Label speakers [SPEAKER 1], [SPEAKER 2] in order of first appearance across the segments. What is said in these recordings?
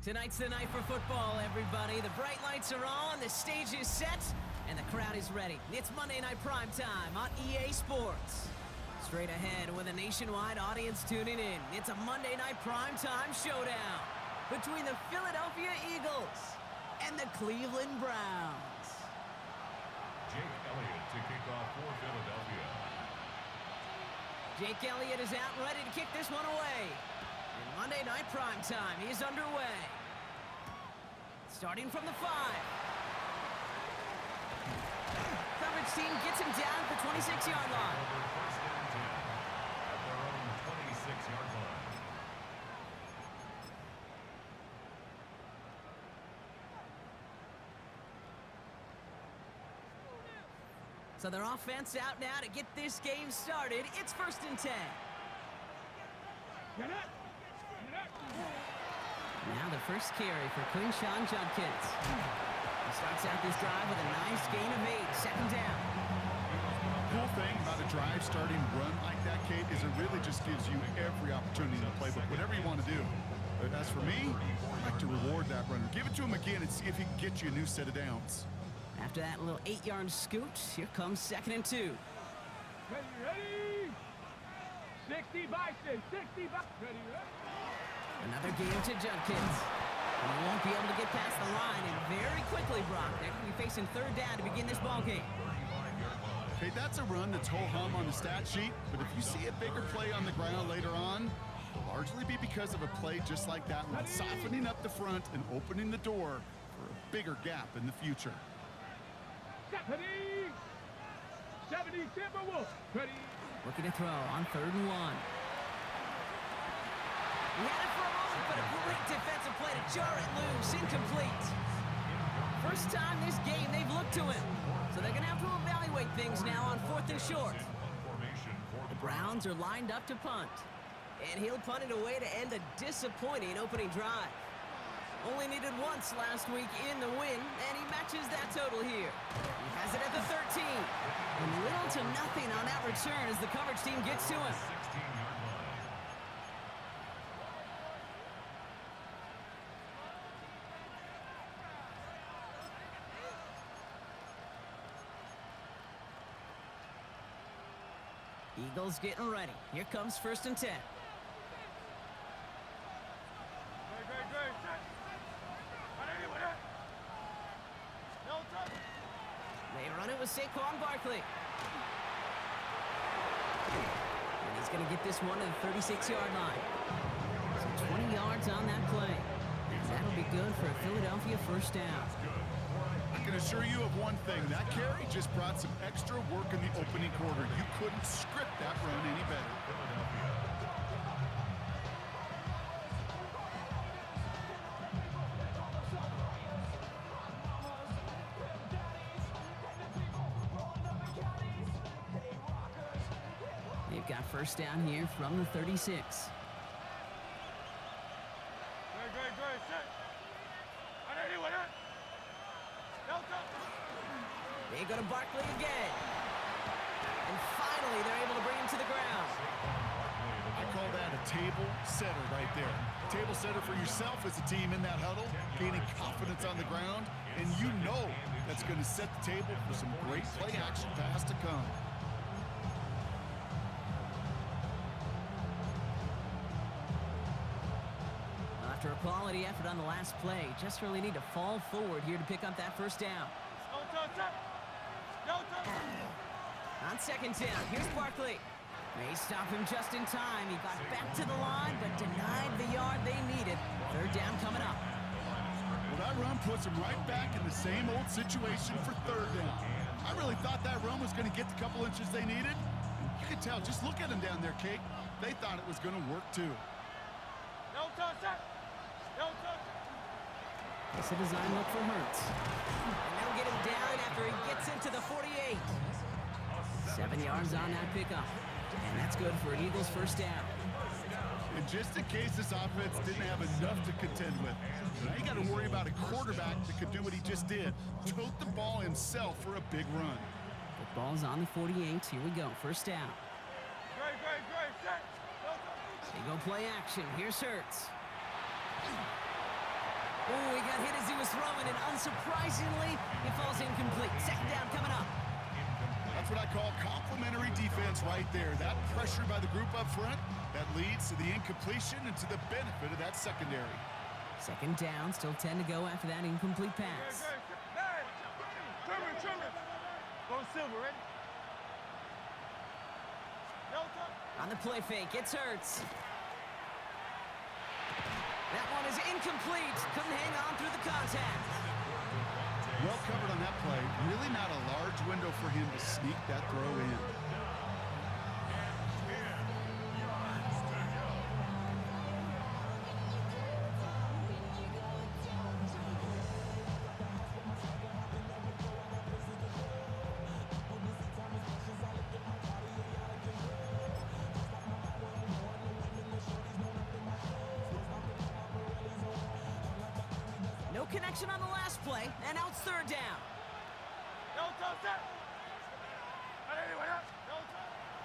[SPEAKER 1] Tonight's the night for football, everybody. The bright lights are on, the stage is set, and the crowd is ready. It's Monday Night Primetime on EA Sports. Straight ahead with a nationwide audience tuning in, it's a Monday Night Primetime showdown between the Philadelphia Eagles and the Cleveland Browns.
[SPEAKER 2] Jake Elliott to kick off for Philadelphia.
[SPEAKER 1] Jake Elliott is out and ready to kick this one away. And Monday Night Primetime is underway. Starting from the 5. Coverage team gets him down at the 26-yard line.
[SPEAKER 2] First and 10 at their own 26-yard line.
[SPEAKER 1] So their offense out now to get this game started. It's first and 10. Now the first carry for Quinshon Judkins. He starts out this drive with a nice gain of 8. Second down.
[SPEAKER 3] Cool thing about a drive starting run like that, Kate, is it really just gives you every opportunity in the playbook, whatever you want to do. But as for me, I like to reward that runner. Give it to him again and see if he can get you a new set of downs.
[SPEAKER 1] After that little 8-yard scoot, here comes second and 2.
[SPEAKER 4] Ready? 60 by 6, 60 by... Ready?
[SPEAKER 1] Another game to Judkins. And he won't be able to get past the line, and very quickly, Brock, they're going to be facing third down to begin this ball game.
[SPEAKER 3] Okay, that's a run that's ho-hum on the stat sheet, but if you see a bigger play on the ground later on, it'll largely be because of a play just like that one, softening up the front and opening the door for a bigger gap in the future.
[SPEAKER 4] 70 Timberwolves. Ready?
[SPEAKER 1] Looking to throw on third and 1. He had it for a moment, but a great defensive play to jar it loose. Incomplete. First time this game they've looked to him. So they're going to have to evaluate things now on fourth and short. The Browns are lined up to punt. And he'll punt it away to end a disappointing opening drive. Only needed once last week in the win, and he matches that total here. He has it at the 13. And little to nothing on that return as the coverage team gets to him.
[SPEAKER 2] 16-yard line.
[SPEAKER 1] Eagles getting ready. Here comes first and 10. They run it with Saquon Barkley. And he's going to get this one to the 36-yard line. So 20 yards on that play. And that'll be good for a Philadelphia first down.
[SPEAKER 3] I can assure you of one thing. That carry just brought some extra work in the opening quarter. You couldn't script that run any better.
[SPEAKER 1] They've got first down here from the 36. They go to Barkley again. And finally, they're able to bring him to the ground.
[SPEAKER 3] I call that a table setter right there. Table setter for yourself as a team in that huddle, gaining confidence on the ground, and you know that's going to set the table for some great play action pass to come.
[SPEAKER 1] After a quality effort on the last play, just really need to fall forward here to pick up that first down. On second down, here's Barkley. They stop him just in time. He got back to the line, but denied the yard they needed. Third down coming up.
[SPEAKER 3] Well, that run puts him right back in the same old situation for third down. I really thought that run was going to get the couple inches they needed. You could tell, just look at them down there, Kate. They thought it was going to work too.
[SPEAKER 1] It's a design look for Hurts. And they'll get him down after he gets into the 48. 7 yards on that pickup. And that's good for an Eagles first down.
[SPEAKER 3] And just in case this offense didn't have enough to contend with, now you got to worry about a quarterback that could do what he just did. Tote the ball himself for a big run.
[SPEAKER 1] The ball's on the 48. Here we go. First down. They go play action. Here's Hurts. Oh, he got hit as he was throwing, and unsurprisingly, it falls incomplete. Second down coming up.
[SPEAKER 3] That's what I call complimentary defense right there. That pressure by the group up front, that leads to the incompletion and to the benefit of that secondary.
[SPEAKER 1] Second down, still 10 to go after that incomplete pass.
[SPEAKER 4] Go Silver, ready?
[SPEAKER 1] On the play fake, it's Hurts. That one is incomplete. Couldn't hang on through the contact.
[SPEAKER 3] Well covered on that play. Really not a large window for him to sneak that throw in.
[SPEAKER 1] No connection on the last play, and now it's third down.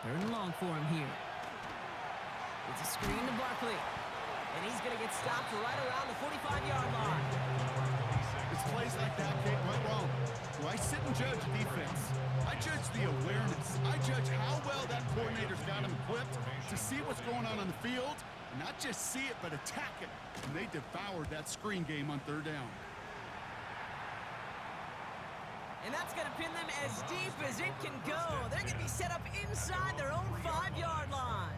[SPEAKER 1] Third and long for him here. It's a screen to Barkley. And he's going to get stopped right around the 45-yard line.
[SPEAKER 3] It's plays like that Kate went wrong. Do I sit and judge defense? I judge the awareness. I judge how well that coordinator's got him equipped to see what's going on the field, and not just see it, but attack it. And they devoured that screen game on third down.
[SPEAKER 1] And that's going to pin them as deep as it can go. They're going to be set up inside their own 5-yard line.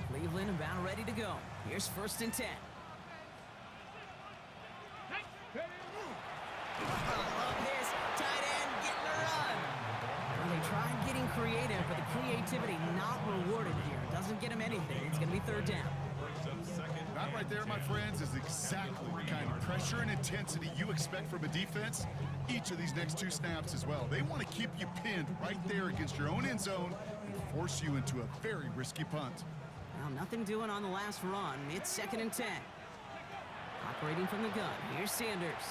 [SPEAKER 1] Cleveland about ready to go. Here's first and 10. Love this. Tight end getting a run. Well, they tried getting creative, but the creativity not rewarded here. Doesn't get him anything. It's going to be third down.
[SPEAKER 3] That right there, my friends, is exactly the kind of pressure and intensity you expect from a defense each of these next two snaps as well. They want to keep you pinned right there against your own end zone and force you into a very risky punt.
[SPEAKER 1] Well, nothing doing on the last run. It's second and 10. Operating from the gun. Here's Sanders.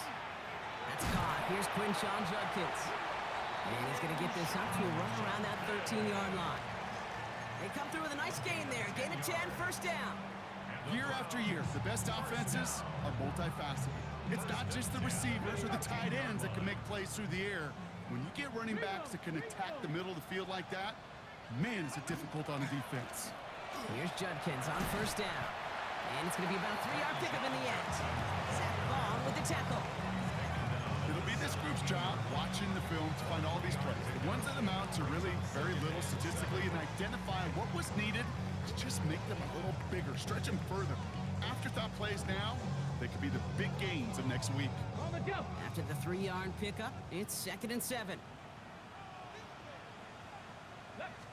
[SPEAKER 1] That's caught. Here's Quinshawn Judkins. And he's going to get this up to a run around that 13-yard line. They come through with a nice gain there. Gain of 10, first down.
[SPEAKER 3] Year after year, the best offenses are multifaceted. It's not just the receivers or the tight ends that can make plays through the air. When you get running backs that can attack the middle of the field like that, man, is it difficult on the defense.
[SPEAKER 1] Here's Judkins on first down. And it's going to be about a 3-yard pickup in the end. Zach Vaughn with the tackle.
[SPEAKER 3] It'll be this group's job watching the film to find all these plays. The ones that amount to really very little statistically and identify what was needed to just make them a little bigger, stretch them further. Afterthought plays now, they could be the big gains of next week.
[SPEAKER 1] After the 3-yard pickup, it's second and 7.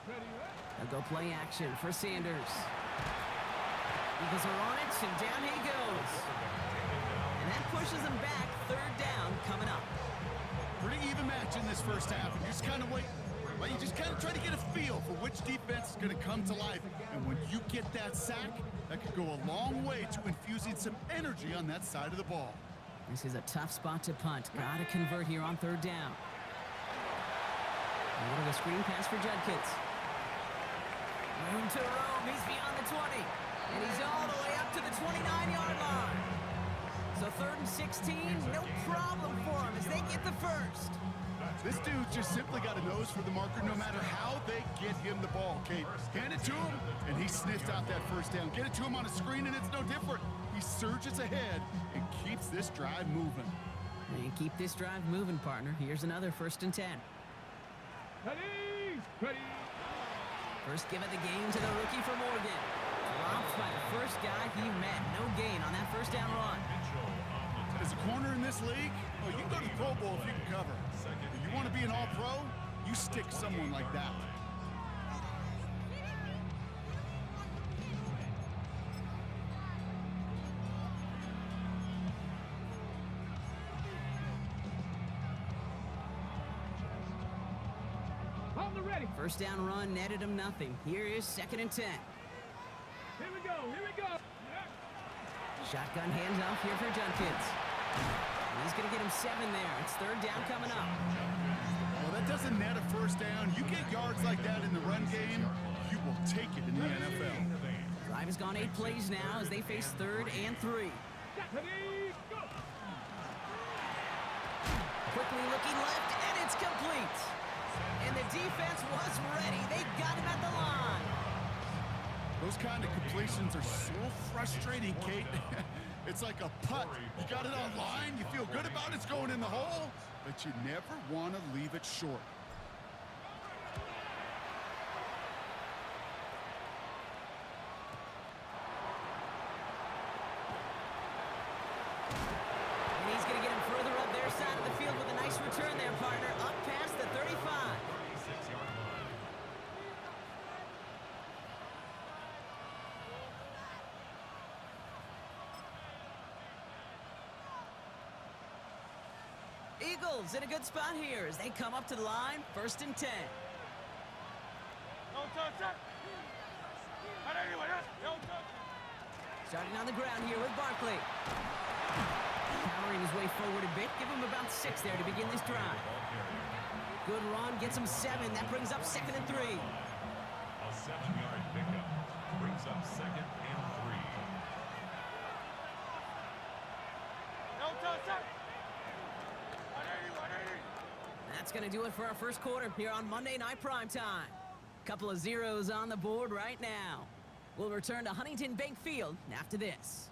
[SPEAKER 1] They'll go play action for Sanders. Eagles are on it, and down he goes. And that pushes them back. Third down coming up.
[SPEAKER 3] Pretty even match in this first half. You just kind of wait. Well, you just kind of try to get a feel for which defense is going to come to life. And when you get that sack, that could go a long way to infusing some energy on that side of the ball.
[SPEAKER 1] This is a tough spot to punt. Got to convert here on third down. A little of a screen pass for Judkins. Room to roam. He's beyond the 20. And he's all the way up to the 29-yard line. So third and 16, no problem for him as they get the first.
[SPEAKER 3] This dude just simply got a nose for the marker no matter how they get him the ball, Kate. Hand it to him, and he sniffed out that first down. Get it to him on a screen, and it's no different. He surges ahead and keeps this drive moving.
[SPEAKER 1] And keep this drive moving, partner. Here's another first and 10.
[SPEAKER 4] Ready.
[SPEAKER 1] First give of the game to the rookie for Morgan. Dropped by the first guy he met. No gain on that first down run.
[SPEAKER 3] As a corner in this league, oh, you can go to the Pro Bowl if you can cover. If you want to be an all-pro, you stick someone like that.
[SPEAKER 4] On the ready.
[SPEAKER 1] First down run netted him nothing. Here is second and 10.
[SPEAKER 4] Here we go.
[SPEAKER 1] Shotgun handoff here for Judkins. And he's going to get him 7 there. It's third down coming up.
[SPEAKER 3] Well, that that doesn't net a first down, you get yards like that in the run game, you will take it in the NFL.
[SPEAKER 1] Drive has gone 8 plays now as they face 3rd and 3. Quickly looking left, and it's complete. And the defense was ready. They got him at the line.
[SPEAKER 3] Those kind of completions are so frustrating, Kate. It's like a putt. You got it on line, you feel good about it's going in the hole, but you never want to leave it short.
[SPEAKER 1] And he's going to get him further up their side of the field with a nice return there, partner, up past the 35.
[SPEAKER 2] 36-yard line.
[SPEAKER 1] Eagles in a good spot here as they come up to the line, 1st and 10. Starting on the ground here with Barkley. Powering his way forward a bit. Give him about 6 there to begin this drive. Good run, gets him 7. That brings up 2nd and 3.
[SPEAKER 2] A 7-yard pickup brings up 2nd and 3.
[SPEAKER 1] That's going to do it for our first quarter here on Monday Night Primetime. Couple of zeros on the board right now. We'll return to Huntington Bank Field after this.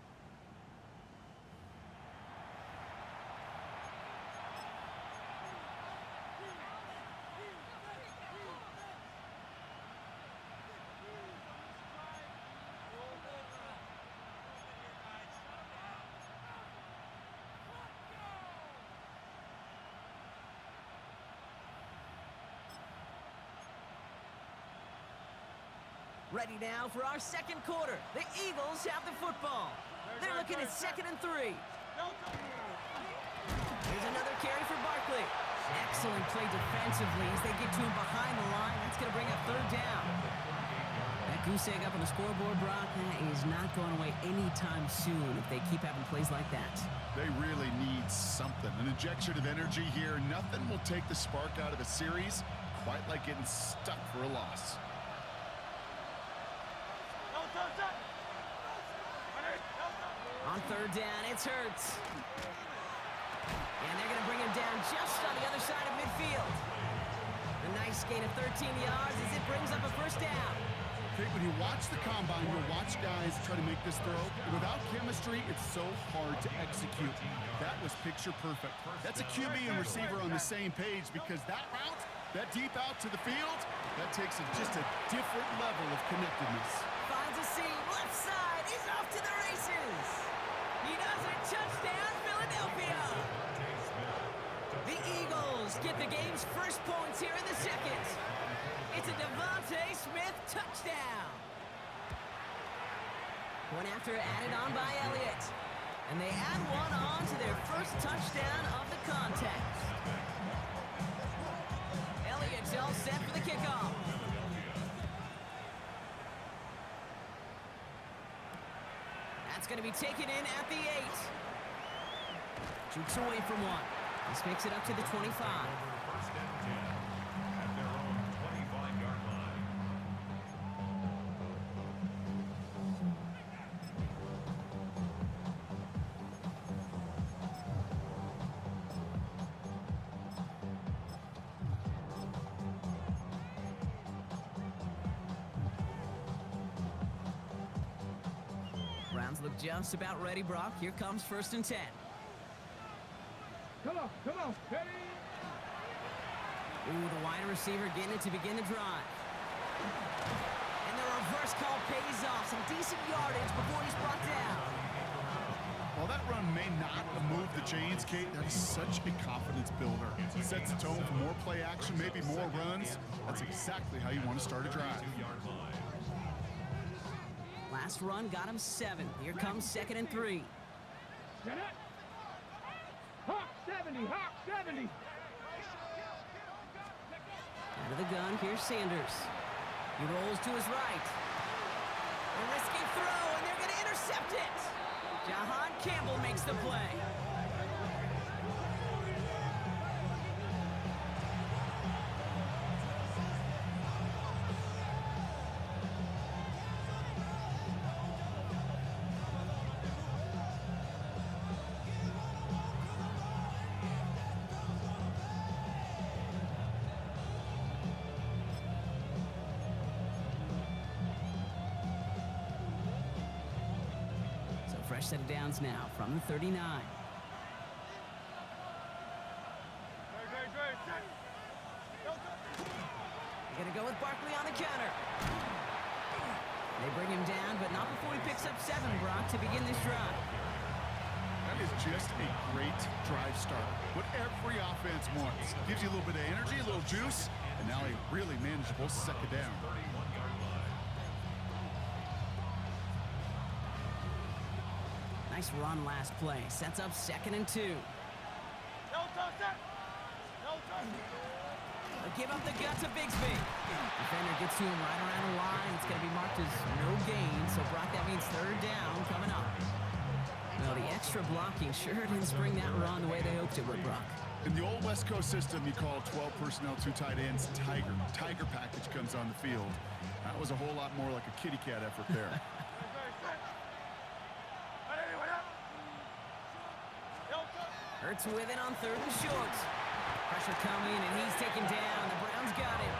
[SPEAKER 1] Ready now for our second quarter. The Eagles have the football. They're looking at 2nd and 3. Here's another carry for Barkley. Excellent play defensively as they get to him behind the line. That's going to bring up 3rd down. That goose egg up on the scoreboard, Brock, that is not going away anytime soon if they keep having plays like that.
[SPEAKER 3] They really need something, an injection of energy here. Nothing will take the spark out of a series quite like getting stuck for a loss.
[SPEAKER 1] On 3rd down, it's Hurts. And they're going to bring him down just on the other side of midfield. A nice gain of 13 yards as it brings up a 1st down.
[SPEAKER 3] Okay, when you watch the combine, you'll watch guys try to make this throw. Without chemistry, it's so hard to execute. That was picture perfect. That's a QB and receiver on the same page because that route, that deep out to the field, that takes just a different level of connectedness.
[SPEAKER 1] Finds a seam, left side, he's off to the races. He does it, touchdown, Philadelphia. The Eagles get the game's first points here in the second. It's a Devontae Smith touchdown. One after added on by Elliott. And they add one on to their first touchdown of the contest. Elliott's all set for the kickoff. That's going to be taken in at the 8. Jukes away from one. This makes it up to the 25.
[SPEAKER 2] 1st and 10 at their own 25-yard line.
[SPEAKER 1] Browns look just about ready, Brock. Here comes 1st and 10.
[SPEAKER 4] Come on, ready?
[SPEAKER 1] Ooh, the wide receiver getting it to begin the drive. And the reverse call pays off. Some decent yardage before he's brought down.
[SPEAKER 3] While that run may not have moved the chains, Kate, that is such a confidence builder. It sets the tone for more play action, maybe more runs. That's exactly how you want to start a drive.
[SPEAKER 2] 2-yard line.
[SPEAKER 1] Last run got him 7. Here comes 2nd and 3.
[SPEAKER 4] Get it? Hawk 70, Hawk 70.
[SPEAKER 1] Out of the gun, here's Sanders. He rolls to his right. A risky throw, and they're going to intercept it. Jahan Campbell makes the play. fresh set of downs now from the 39. They're going to go with Barkley on the counter. They bring him down, but not before he picks up 7, Brock, to begin this drive.
[SPEAKER 3] That is just a great drive start. What every offense wants. Gives you a little bit of energy, a little juice, and now a really manageable second down.
[SPEAKER 1] Nice run last play. Sets up 2nd and 2. They'll give up the gut to Bigsby. Defender gets to him right around the line. It's going to be marked as no gain. So, Brock, that means 3rd down coming up. Well, the extra blocking sure didn't spring that run the way they hoped it would, Brock.
[SPEAKER 3] In the old West Coast system, you call 12 personnel, 2 tight ends, Tiger. Tiger package comes on the field. That was a whole lot more like a kitty cat effort there.
[SPEAKER 1] Hurts with it on 3rd and short. Pressure coming, and he's taken down. The Browns got him.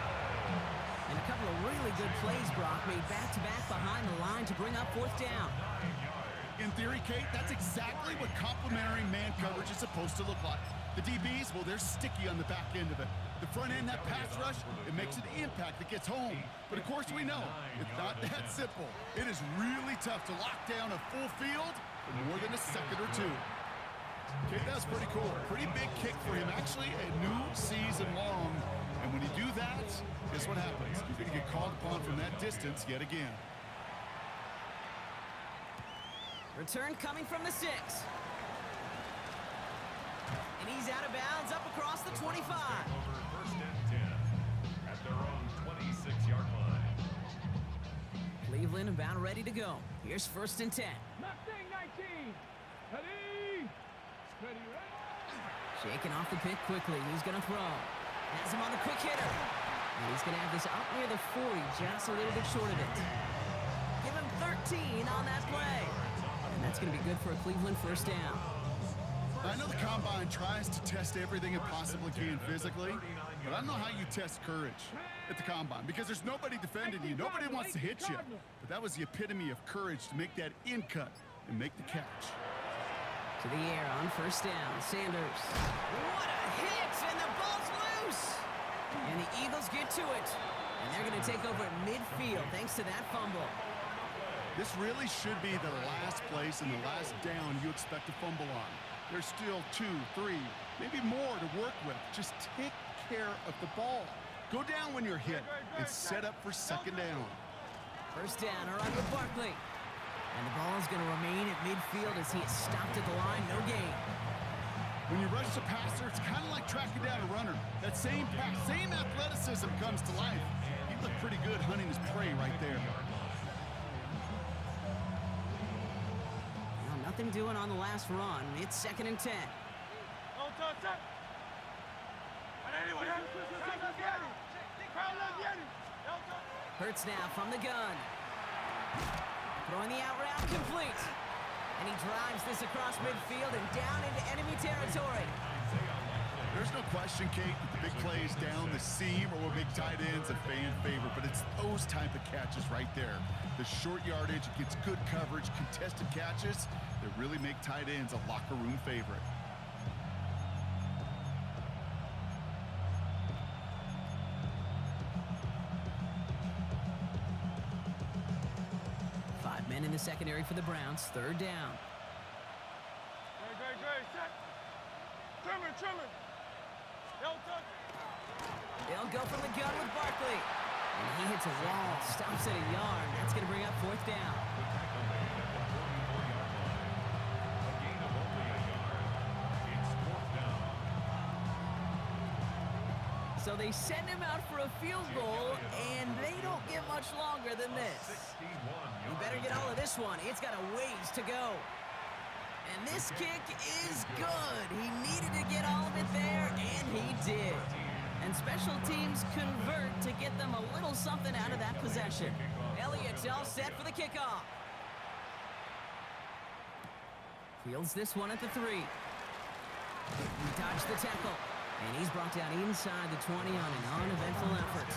[SPEAKER 1] And a couple of really good plays, Brock, made back-to-back behind the line to bring up 4th down.
[SPEAKER 3] In theory, Kate, that's exactly what complementary man coverage is supposed to look like. The DBs, well, they're sticky on the back end of it. The front end, that pass rush, it makes an impact that gets home. But of course we know, it's not that simple. It is really tough to lock down a full field for more than a second or 2. Okay, that's pretty cool. Pretty big kick for him. Actually, a new season long. And when you do that, guess what happens? You're going to get called upon from that distance yet again.
[SPEAKER 1] Return coming from the 6. And he's out of bounds up across the 25.
[SPEAKER 2] Over 1st and 10 at their own 26-yard line.
[SPEAKER 1] Cleveland about ready to go. Here's 1st and 10.
[SPEAKER 4] Mustang 19. Ready. Ready, ready.
[SPEAKER 1] Shaking off the pick quickly. He's going to throw. Has him on the quick hitter. And he's going to have this up near the 40, just a little bit short of it. Give him 13 on that play. And that's going to be good for a Cleveland 1st down.
[SPEAKER 3] I know the Combine tries to test everything it possibly can physically, but I don't know how you test courage at the Combine because there's nobody defending you. Nobody wants to hit you. But that was the epitome of courage to make that in cut and make the catch.
[SPEAKER 1] To the air on 1st down. Sanders. What a hit! And the ball's loose! And the Eagles get to it. And they're going to take over at midfield thanks to that fumble.
[SPEAKER 3] This really should be the last place and the last down you expect to fumble on. There's still 2, 3, maybe more to work with. Just take care of the ball. Go down when you're hit and set up for 2nd down.
[SPEAKER 1] 1st down, a run with Barkley. And the ball is going to remain at midfield as he is stopped at the line. No gain.
[SPEAKER 3] When you rush the passer, it's kind of like tracking down a runner. That same pass, same athleticism comes to life. He looked pretty good hunting his prey right there.
[SPEAKER 1] Nothing doing on the last run. It's 2nd and 10. Hurts now from the gun. Throwing the out route complete. And he drives this across midfield and down into enemy territory.
[SPEAKER 3] There's no question, Kate, that the big plays down the seam or what big tight ends a fan favorite, but it's those type of catches right there. The short yardage, it gets good coverage, contested catches that really make tight ends a locker room favorite.
[SPEAKER 1] Five men in the secondary for the Browns. 3rd down. They'll go from the gun with Barkley. And he hits a wall, stops at a yard. That's going to bring up 4th down. So they send him out for a field goal, and they don't get much longer than this. You better get all of this one. It's got a ways to go. And this kick is good. He needed to get all of it there, and he did. And special teams convert to get them a little something out of that possession. Elliott's all set for the kickoff. Fields this one at the 3. He dodged the tackle. And he's brought down inside the 20 on an uneventful effort.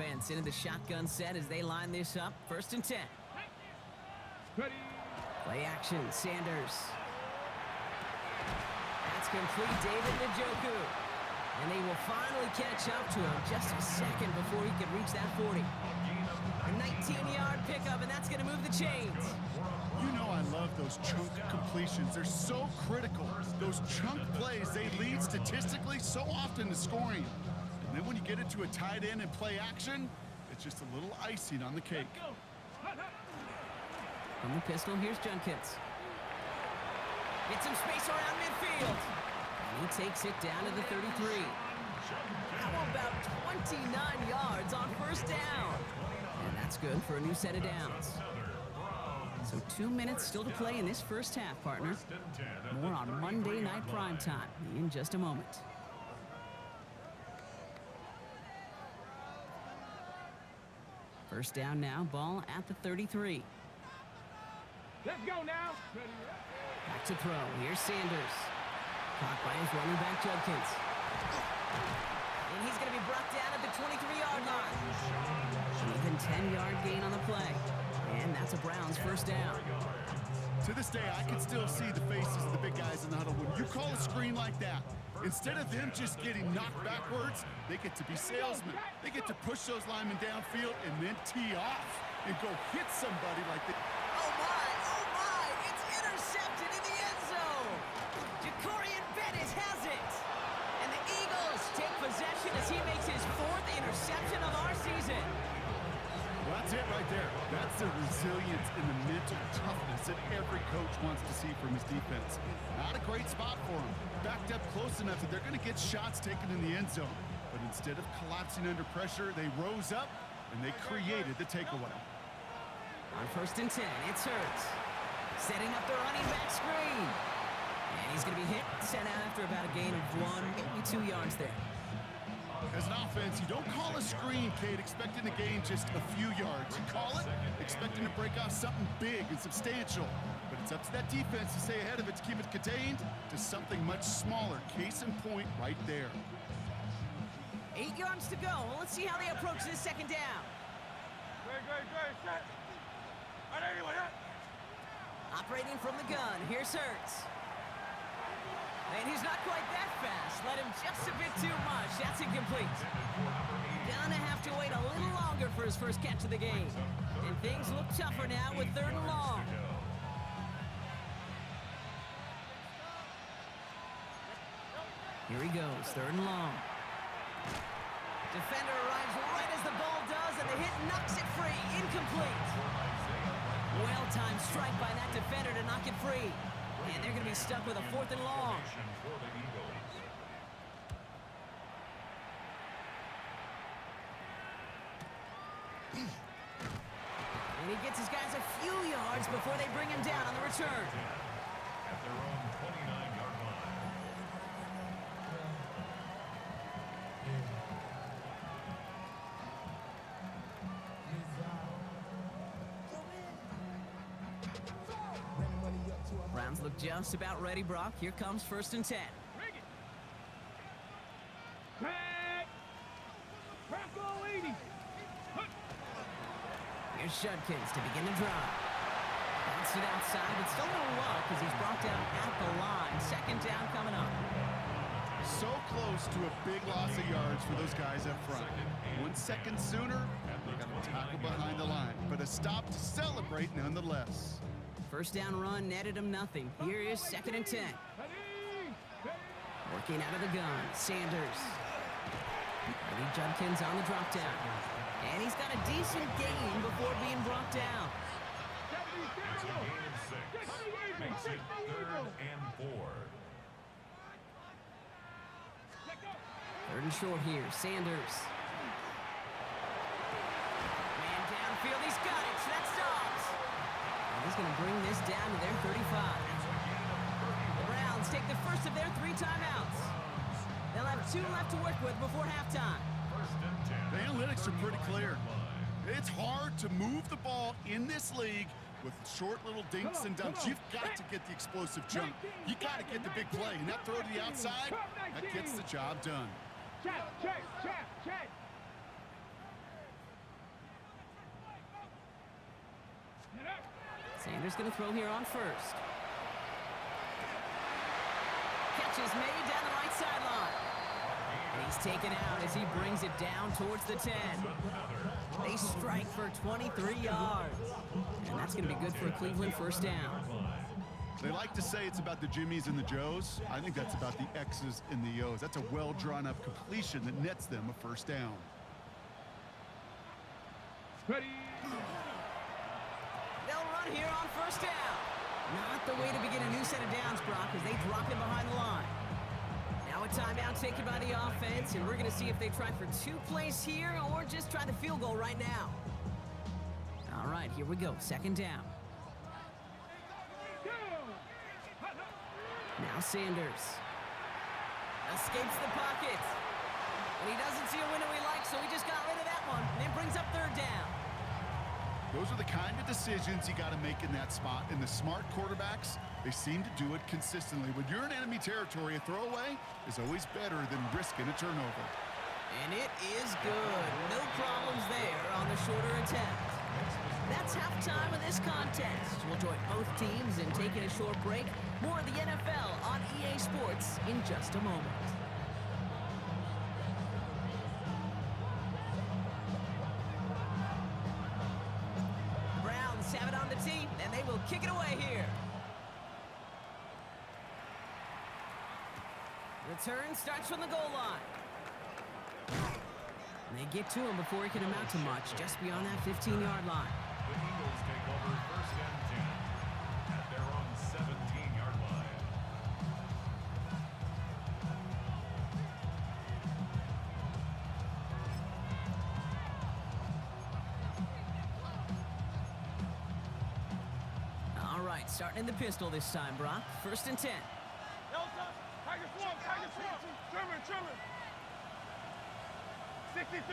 [SPEAKER 1] offense into the shotgun set as they line this up. 1st and 10.
[SPEAKER 4] Ready.
[SPEAKER 1] Play action, Sanders. That's complete, David Njoku. And they will finally catch up to him just a second before he could reach that 40. A 19-yard pickup, and that's going to move the chains.
[SPEAKER 3] You know I love those chunk completions. They're so critical. Those chunk plays, they lead statistically so often to scoring. And then when you get into a tight end and play action, it's just a little icing on the cake.
[SPEAKER 1] From the pistol, here's Junkins. Get some space around midfield. And he takes it down to the 33. How about 29 yards on 1st down? And that's good for a new set of downs. So 2 minutes still to play in this 1st half, partner. More on Monday Night Primetime in just a moment. First down now, ball at the 33.
[SPEAKER 4] Let's go now. Ready.
[SPEAKER 1] Back to throw. Here's Sanders. Caught by his running back, Judkins. And he's going to be brought down at the 23-yard line. Even 10-yard gain on the play. And that's a Browns 1st down.
[SPEAKER 3] To this day, I can still see the faces of the big guys in the huddle. When you call a screen like that, instead of them just getting knocked backwards, they get to be salesmen. They get to push those linemen downfield and then tee off and go hit somebody like that.
[SPEAKER 1] Oh my, it's intercepted in the end zone. Jacorian Bennett has it. And the Eagles take possession as he makes his 4th interception of our season.
[SPEAKER 3] Well, that's it right there. That's the resilience and the mental toughness that every coach wants to see from his defense. Not a great spot for him. Backed up close enough that they're going to get shots taken in the end zone. But instead of collapsing under pressure, they rose up and they created the takeaway.
[SPEAKER 1] On 1st and 10, it's Hurts. Setting up the running back screen. And he's going to be hit, sent out after about a gain of 1, maybe 2 yards there.
[SPEAKER 3] As an offense, you don't call a screen, Kate, expecting to gain just a few yards. You call it expecting to break off something big and substantial. But it's up to that defense to stay ahead of it, to keep it contained to something much smaller. Case in point right there.
[SPEAKER 1] 8 yards to go. Well, let's see how they approach this 2nd down.
[SPEAKER 4] Great. Set. All right, anyway,
[SPEAKER 1] Operating from the gun, here's Hurts. And he's not quite that fast. Let him just a bit too much. That's incomplete. Gonna have to wait a little longer for his 1st catch of the game. And things look tougher now with 3rd and long. Here he goes, 3rd and long. Defender arrives right as the ball does, and the hit knocks it free. Incomplete. Well-timed strike by that defender to knock it free. And they're going to be stuck with a 4th and long. And he gets his guys a few yards before they bring him down on the return.
[SPEAKER 2] At their own 29-yard line.
[SPEAKER 1] Browns look just about ready, Brock. Here comes 1st and 10.
[SPEAKER 4] Bring it. Back. Crackle 80.
[SPEAKER 1] Here's Judkins to begin the drive. Bounced it outside, but still a little low because he's brought down at the line. 2nd down coming up.
[SPEAKER 3] So close to a big loss of yards for those guys up front. 1 second sooner, they got to tackle behind the line. But a stop to celebrate nonetheless.
[SPEAKER 1] 1st down run netted him nothing. Here is 2nd and 10. Working out of the gun, Sanders. Eddie Judkins on the drop down. And he's got a decent gain before being brought down.
[SPEAKER 2] It's a gain of 6. Makes it 3rd and 4.
[SPEAKER 1] 3rd and short here, Sanders. Man downfield, he's got it. That's Dobbs. And he's going to bring this down to their 35. The Browns take the first of their 3 timeouts. They'll have 2 left to work with before halftime.
[SPEAKER 3] The analytics are pretty clear. It's hard to move the ball in this league with short little dinks and dunks. You've got to get the explosive jump. You got to get the big play. And that throw to the outside, that gets the job done.
[SPEAKER 4] Check.
[SPEAKER 1] Sanders going to throw here on first. Catch is made down the right sideline. And he's taken out as he brings it down towards the 10. They strike for 23 yards. And that's going to be good for a Cleveland first down.
[SPEAKER 3] They like to say it's about the Jimmies and the Joes. I think that's about the X's and the O's. That's a well-drawn-up completion that nets them a first down.
[SPEAKER 4] Ready.
[SPEAKER 1] They'll run here on first down. Not the way to begin a new set of downs, Brock, as they drop him behind the line. Now a timeout taken by the offense, and we're going to see if they try for 2 plays here or just try the field goal right now. All right, here we go. Second down. Now Sanders. Escapes the pocket. And he doesn't see a window he likes, so he just got rid of that one. And it brings up third down.
[SPEAKER 3] Those are the kind of decisions you got to make in that spot. And the smart quarterbacks, they seem to do it consistently. When you're in enemy territory, a throwaway is always better than risking a turnover.
[SPEAKER 1] And it is good. No problems there on the shorter attempt. That's halftime of this contest. We'll join both teams in taking a short break. More of the NFL on EA Sports in just a moment. Browns have it on the tee, and they will kick it away here. Return starts from the goal line. And they get to him before he can amount to much, just beyond that 15-yard line.
[SPEAKER 2] The Eagles take over first and 10 at their own 17-yard line.
[SPEAKER 1] All right, starting in the pistol this time, Brock. First and 10.
[SPEAKER 4] Tiger Swamp, Tiger Swamp. Trimmer. 63.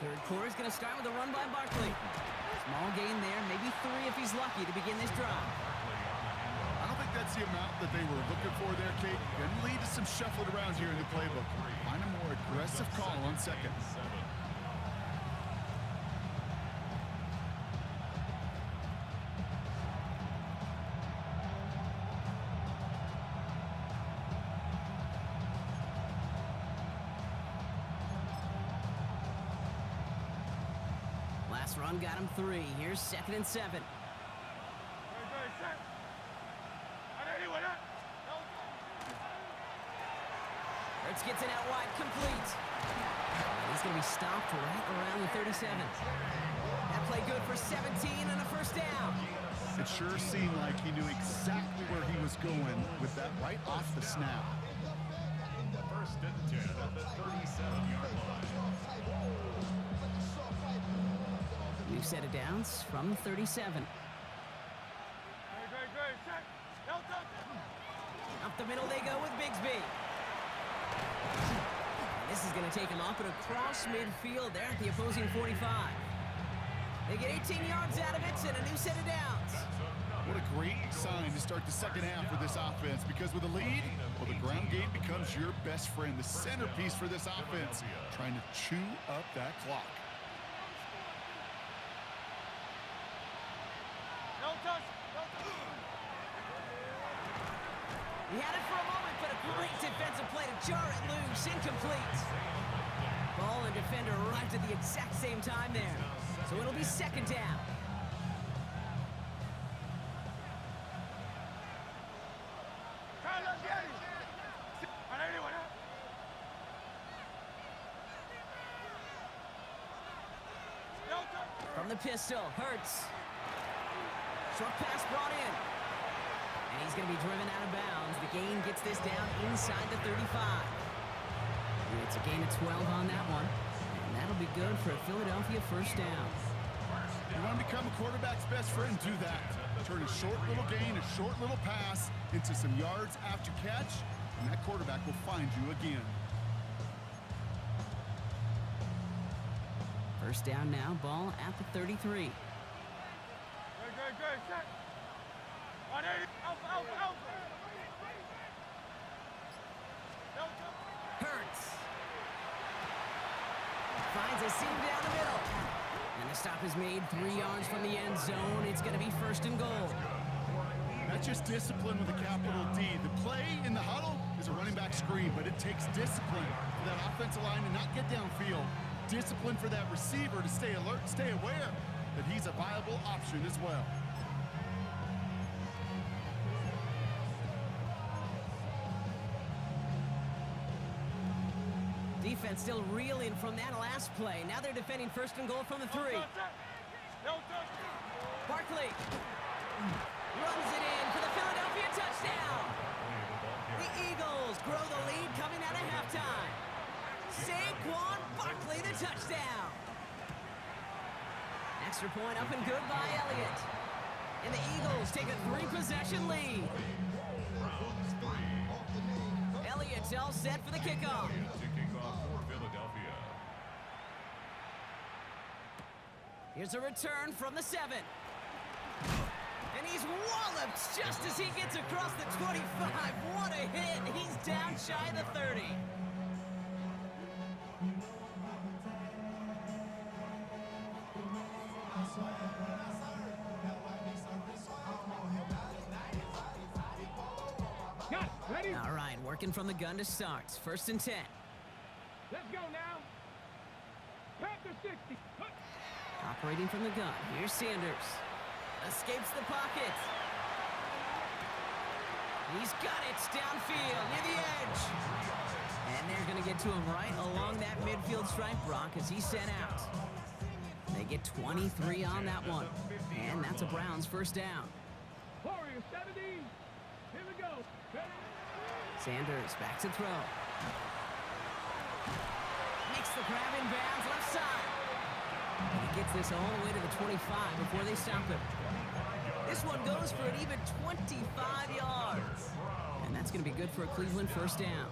[SPEAKER 1] Third quarter is going to start with a run by Barkley. Small gain there, maybe 3 if he's lucky to begin this drive.
[SPEAKER 3] I don't think that's the amount that they were looking for there, Kate. Going to lead to some shuffling around here in the playbook. Find a more aggressive call on second.
[SPEAKER 1] Last run got him 3. Here's second and 7. Hurts gets it out wide, complete. He's going to be stopped right around the 37. That play good for 17 and a first down.
[SPEAKER 3] It sure seemed like he knew exactly where he was going with that right off the snap.
[SPEAKER 2] First and 10 at the 37-yard line.
[SPEAKER 1] New set of downs from 37. Up the middle they go with Bigsby. This is going to take him up and across midfield there at the opposing 45. They get 18 yards out of it and a new set of downs.
[SPEAKER 3] What a great sign to start the second half for this offense, because with a lead, well, the ground game becomes your best friend, the centerpiece for this offense, trying to chew up that clock.
[SPEAKER 1] He had it for a moment, but a great defensive play to jar it loose, incomplete. Ball and defender arrived at the exact same time there. So it'll be second down. From the pistol, Hurts. Short pass brought in. And he's going to be driven out of bounds. The gain gets this down inside the 35. It's a gain of 12 on that one. And that'll be good for a Philadelphia first down.
[SPEAKER 3] You want to become a quarterback's best friend? Do that. Turn a short little gain, a short little pass into some yards after catch, and that quarterback will find you again.
[SPEAKER 1] First down now, ball at the 33. Hurts. Finds a seam down the middle. And the stop is made 3 yards from the end zone. It's going to be 1st and goal.
[SPEAKER 3] That's just discipline with a capital D. The play in the huddle is a running back screen, but it takes discipline for that offensive line to not get downfield. Discipline for that receiver to stay alert, stay aware that he's a viable option as well.
[SPEAKER 1] Defense still reeling from that last play. Now they're defending 1st and goal from the 3. Barkley runs it in for the Philadelphia touchdown. The Eagles grow the lead coming out of halftime. Saquon Barkley, the touchdown. Extra point up and good by Elliott. And the Eagles take a 3-possession lead. Elliott's all set for the kickoff. Here's a return from the 7. And he's walloped just as he gets across the 25. What a hit. He's down shy of the 30.
[SPEAKER 4] Ready?
[SPEAKER 1] All right, working from the gun to start. 1st and 10.
[SPEAKER 4] Let's go now. Panther 60.
[SPEAKER 1] Operating from the gun. Here's Sanders. Escapes the pocket. He's got it downfield near the edge. And they're going to get to him right along that midfield stripe, Brock, as he's sent out. They get 23 on that one. And that's a Browns 1st down.
[SPEAKER 4] Warrior 70. Here we go. Ready?
[SPEAKER 1] Sanders back to throw. Makes the grab in bounds left side. And he gets this all the way to the 25 before they stop him. This one goes for an even 25 yards. And that's going to be good for a Cleveland 1st down.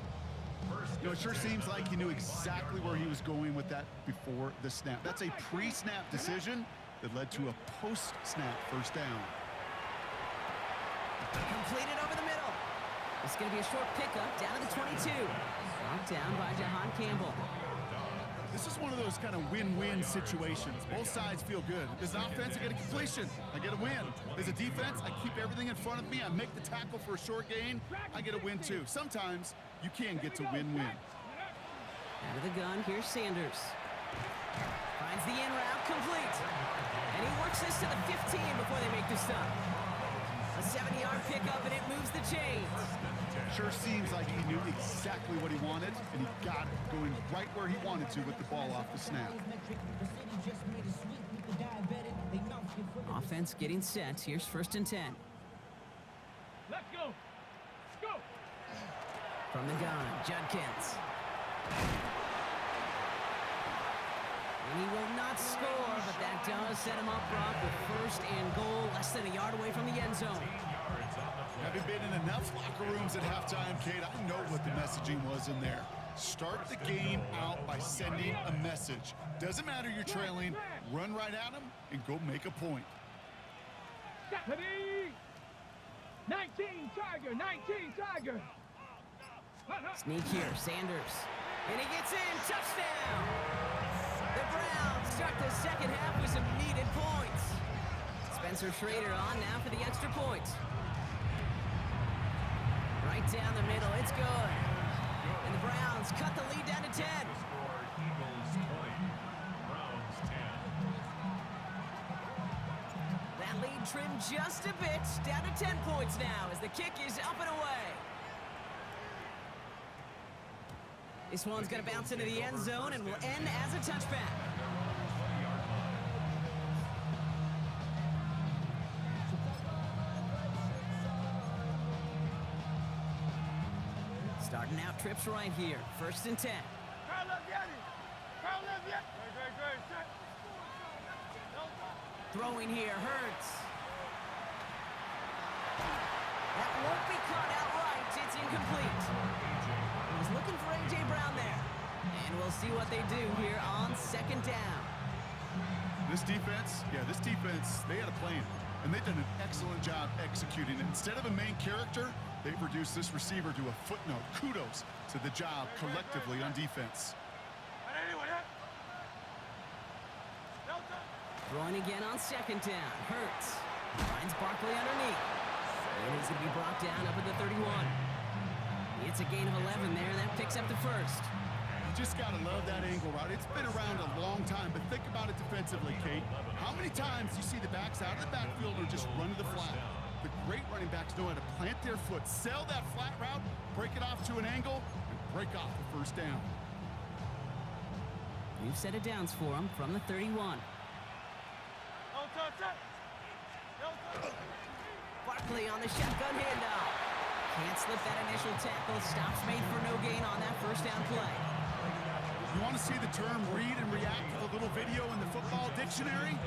[SPEAKER 3] You know, it sure seems like he knew exactly where he was going with that before the snap. That's a pre-snap decision that led to a post-snap 1st down.
[SPEAKER 1] Completed over the middle. It's going to be a short pickup down to the 22. Brought down by Jahan Campbell.
[SPEAKER 3] This is one of those kind of win-win situations. Both sides feel good. As an offense, I get a completion. I get a win. As a defense, I keep everything in front of me. I make the tackle for a short gain. I get a win too. Sometimes you can get to win-win.
[SPEAKER 1] Out of the gun, here's Sanders. Finds the in route complete. And he works this to the 15 before they make the stop. A 70-yard pickup, and it moves the chains.
[SPEAKER 3] Sure seems like he knew exactly what he wanted, and he got it going right where he wanted to with the ball off the snap.
[SPEAKER 1] Offense getting set. Here's 1st and 10.
[SPEAKER 4] Let's go. Go.
[SPEAKER 1] From the gun, Judkins. And he will not score, but that does set him up, Brock, with 1st and goal, less than a yard away from the end zone.
[SPEAKER 3] Having been in enough locker rooms at halftime, Kate, I know what the messaging was in there. Start the game out by sending a message. Doesn't matter you're trailing, run right at them and go make a point.
[SPEAKER 4] Ready? 19 Tiger, 19 Tiger.
[SPEAKER 1] Sneak here, Sanders. And he gets in, touchdown! The Browns start the 2nd half with some needed points. Spencer Schrader on now for the extra point. Right down the middle, it's good. And the Browns cut the lead down to 10.
[SPEAKER 2] Eagles 20, Browns 10.
[SPEAKER 1] That lead trimmed just a bit, down to 10 points now as the kick is up and away. This one's going to bounce into the end zone and will end as a touchback. Starting out trips right here. 1st and 10. Throwing here, Hurts. That won't be caught outright. It's incomplete. He was looking for A.J. Brown there. And we'll see what they do here on 2nd down.
[SPEAKER 3] This defense, they had a plan. And they've done an excellent job executing it. Instead of a main character, they've reduced this receiver to a footnote. Kudos to the job collectively on defense.
[SPEAKER 1] Throwing again on second down. Hurts. Finds Barkley underneath. And he's going to be brought down up at the 31. It's a gain of 11 there. That picks up the first.
[SPEAKER 3] You just got to love that angle route. It's been around a long time, but think about it defensively, Kate. How many times you see the backs out of the backfield or just run to the flat? The great running backs know how to plant their foot, sell that flat route, break it off to an angle, and break off the first down.
[SPEAKER 1] New set of downs for him from the 31. Barkley on the shotgun handoff. Can't slip that initial tackle. Stops made for no gain on that first down play.
[SPEAKER 3] You want to see the term read and react to the little video in the football dictionary?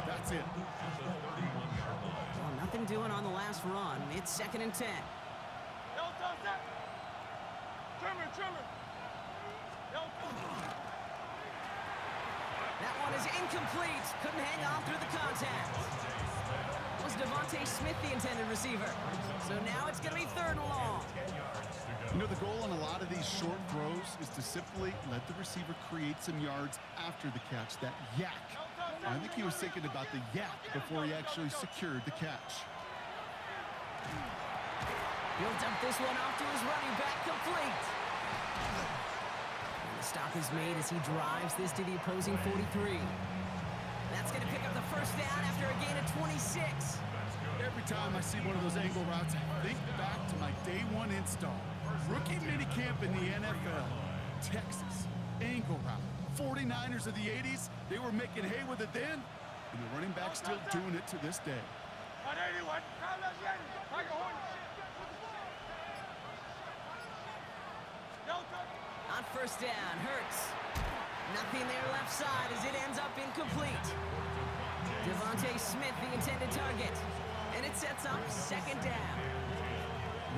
[SPEAKER 3] That's it.
[SPEAKER 1] Well, nothing doing on the last run. It's 2nd and 10. That one is incomplete. Couldn't hang on through the contact. Was Devontae Smith the intended receiver? So now it's going to be 3rd and long.
[SPEAKER 3] You know, the goal on a lot of these short throws is to simply let the receiver create some yards after the catch, that yak. I think he was thinking about the yak before he actually secured the catch.
[SPEAKER 1] He'll dump this one off to his running back, complete. And the stop is made as he drives this to the opposing 43. That's going to pick up the first down after a gain of 26.
[SPEAKER 3] Every time I see one of those angle routes, I think back to my day one install. Rookie minicamp in the NFL. Texas, angle route. 49ers of the 80s, they were making hay with it then, and the running back's still doing it to this day.
[SPEAKER 1] On first down, Hurts. Nothing there left side as it ends up incomplete. Devontae Smith, the intended target. And it sets up 2nd down.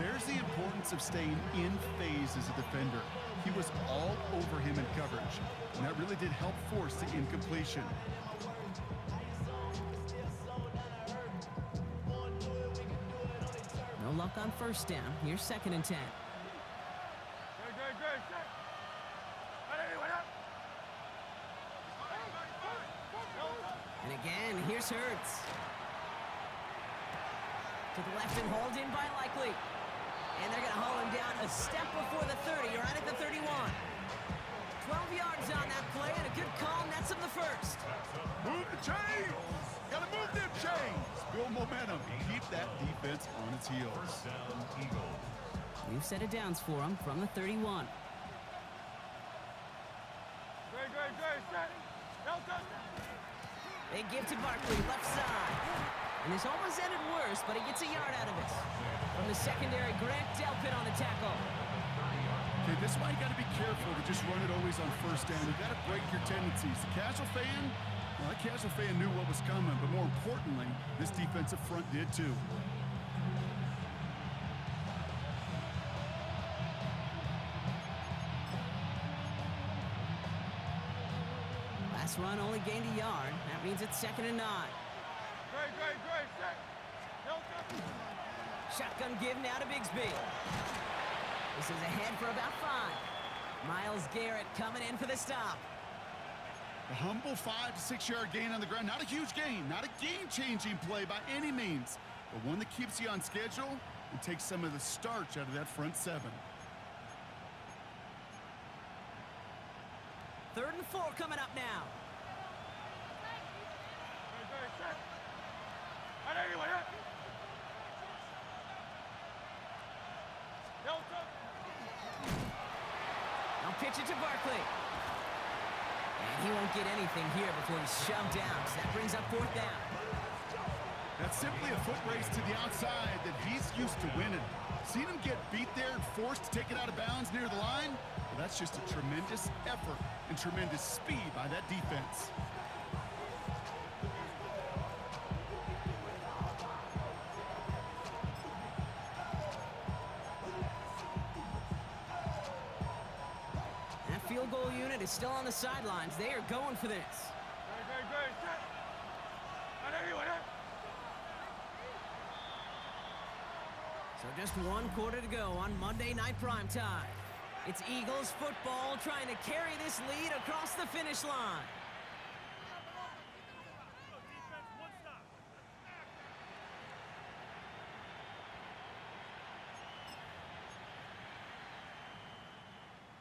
[SPEAKER 3] There's the importance of staying in phase as a defender. He was all over him in coverage, and that really did help force the incompletion.
[SPEAKER 1] No luck on first down. Here's 2nd and 10. And again, here's Hurts. To the left and hauled in by Likely. And they're going to haul him down a step before the 30, right at the 31. 12 yards on that play, and a good call nets him the first.
[SPEAKER 3] Move the chains! Gotta move them chains! Build momentum. Keep that defense on its heels.
[SPEAKER 1] New set of downs for him from the 31. They give to Barkley, left side. And this almost ended worse, but he gets a yard out of it. From the secondary, Grant Delpit on the tackle.
[SPEAKER 3] Okay, this is why you got to be careful to just run it always on first down. You got to break your tendencies. The casual fan, well, that casual fan knew what was coming, but more importantly, this defensive front did too.
[SPEAKER 1] Last run only gained a yard. That means it's 2nd and 9. Shotgun give now to Bigsby. This is ahead for about 5. Myles Garrett coming in for the stop.
[SPEAKER 3] A humble 5 to 6 yard gain on the ground. Not a huge gain, not a game-changing play by any means, but one that keeps you on schedule and takes some of the starch out of that front 7.
[SPEAKER 1] 3rd and 4 coming up now. I'll pitch it to Barkley. And he won't get anything here before he's shoved down, so that brings up 4th down.
[SPEAKER 3] That's simply a foot race to the outside that he's used to winning. Seen him get beat there and forced to take it out of bounds near the line? Well, that's just a tremendous effort and tremendous speed by that defense.
[SPEAKER 1] That field goal unit is still on the sidelines. They are going for this. So just 1 quarter to go on Monday Night Primetime. It's Eagles football trying to carry this lead across the finish line.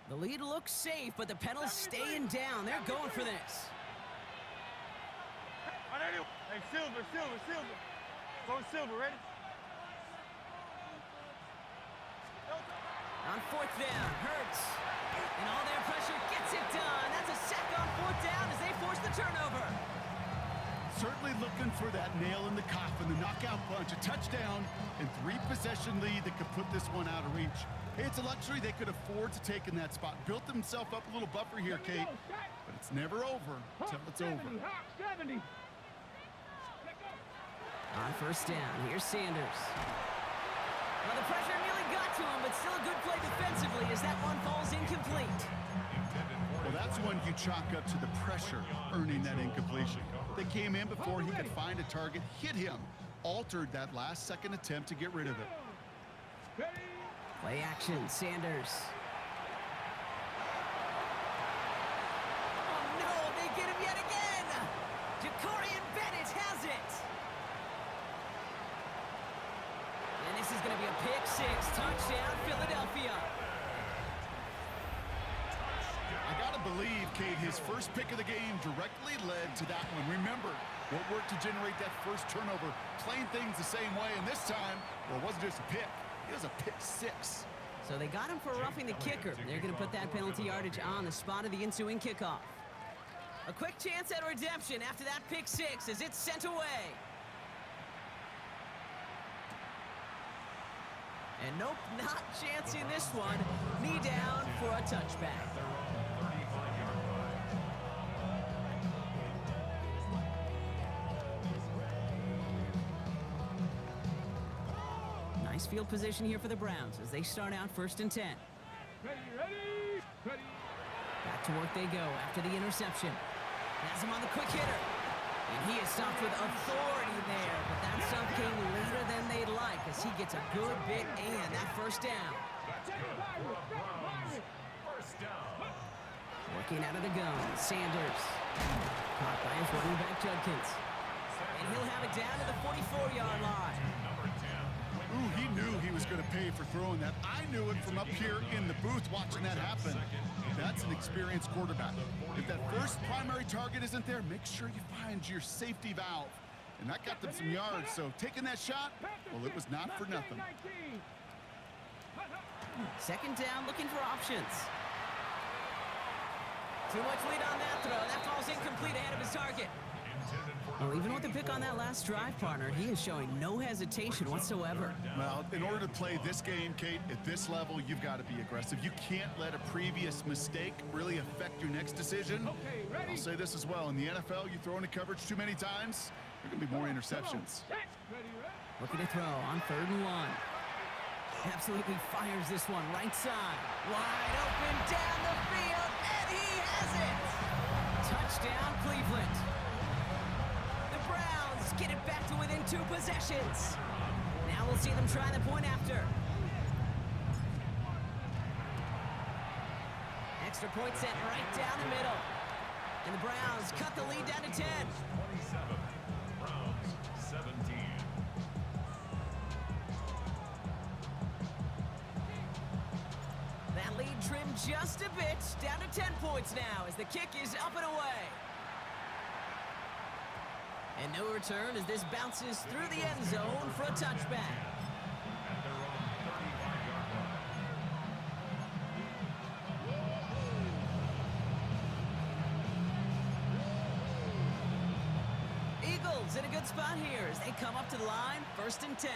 [SPEAKER 1] The lead looks safe, but the pedals staying down. They're going for this.
[SPEAKER 4] Hey, Silver. Go Silver, ready?
[SPEAKER 1] On fourth down, Hurts. And all their pressure gets it done. That's a sack on fourth down as they force the turnover.
[SPEAKER 3] Certainly looking for that nail in the coffin, the knockout punch, a touchdown, and 3-possession lead that could put this one out of reach. Hey, it's a luxury they could afford to take in that spot. Built themselves up a little buffer here, Kate, but it's never over until it's over.
[SPEAKER 4] 70.
[SPEAKER 1] On first down, here's Sanders. Well, the pressure nearly got to him, but still a good play defensively as that one falls incomplete.
[SPEAKER 3] Well, that's one you chalk up to the pressure earning that incompletion. They came in before he could find a target, hit him, altered that last-second attempt to get rid of it.
[SPEAKER 1] Play action, Sanders. Oh, no, they get him yet again. Jacorian Bennett has it. And this is going to be a pick six. Touchdown, Philadelphia.
[SPEAKER 3] I gotta believe, Kate, his first pick of the game directly led to that one. Remember, what worked to generate that first turnover, playing things the same way, and this time, well, it wasn't just a pick. It was a pick six.
[SPEAKER 1] So they got him for roughing the kicker. They're going to put that penalty yardage on the spot of the ensuing kickoff. A quick chance at redemption after that pick six as it's sent away. And nope, not chancing this one. Knee down for a touchback. Nice field position here for the Browns as they start out 1st and 10.
[SPEAKER 4] Ready.
[SPEAKER 1] Back to work they go after the interception. Has him on the quick hitter. And he is stopped with authority there, but that stop came later than they'd like as he gets a good bit and that first down.
[SPEAKER 2] First down.
[SPEAKER 1] Working out of the gun, Sanders. Caught by his running back, Judkins. And he'll have it down to the 44-yard line.
[SPEAKER 3] Ooh, he knew he was going to pay for throwing that. I knew it from up here in the booth watching that happen. That's an experienced quarterback. If that first primary target isn't there, make sure you find your safety valve. And that got them some yards, so taking that shot, well, it was not for nothing.
[SPEAKER 1] 2nd down, looking for options. Too much lead on that throw. That falls incomplete ahead of his target. Well, even with the pick on that last drive, partner, he is showing no hesitation whatsoever.
[SPEAKER 3] Well, in order to play this game, Kate, at this level, you've got to be aggressive. You can't let a previous mistake really affect your next decision. I'll say this as well. In the NFL, you throw into coverage too many times, there are going to be more interceptions.
[SPEAKER 1] Looking to throw on 3rd and 1. Absolutely fires this one right side. Wide open down the field, and he has it! Touchdown, Cleveland. Get it back to within 2 possessions. Now we'll see them try the point after. Extra point set right down the middle. And the Browns cut the lead down to 10.
[SPEAKER 2] 27. Browns 17.
[SPEAKER 1] That lead trimmed just a bit, down to 10 points now as the kick is up and away. And no return as this bounces through the end zone for a touchback.
[SPEAKER 2] At their own 35-yard line.
[SPEAKER 1] Eagles in a good spot here as they come up to the line, 1st and 10.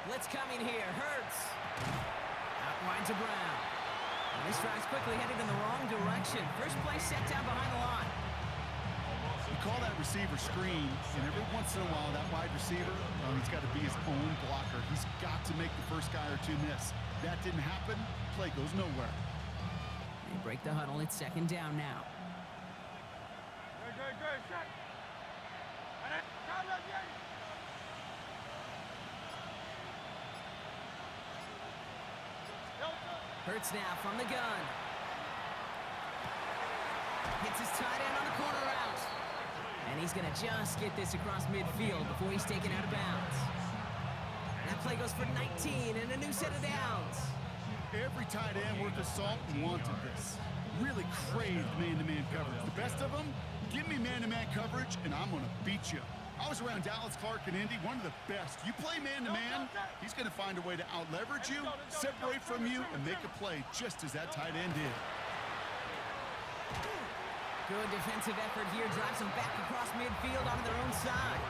[SPEAKER 1] Blitz coming here, Hurts. Out wide to Brown. And this drive's quickly headed in the wrong direction. First play set down behind the line.
[SPEAKER 3] You call that receiver screen, and every once in a while, that wide receiver, he's got to be his own blocker. He's got to make the first guy or two miss. That didn't happen, play goes nowhere.
[SPEAKER 1] They break the huddle, it's 2nd down now. Hurts now from the gun. Hits his tight end on the corner route. And he's going to just get this across midfield before he's taken out of bounds. That play goes for 19 and a new set of downs.
[SPEAKER 3] Every tight end worth his salt wanted this. Really craved man-to-man coverage. The best of them, give me man-to-man coverage, and I'm going to beat you. I was around Dallas Clark and Indy, one of the best. You play man-to-man, he's going to find a way to out-leverage you, separate from you, and make a play just as that tight end did.
[SPEAKER 1] Good defensive effort here. Drives them back across midfield onto their own side.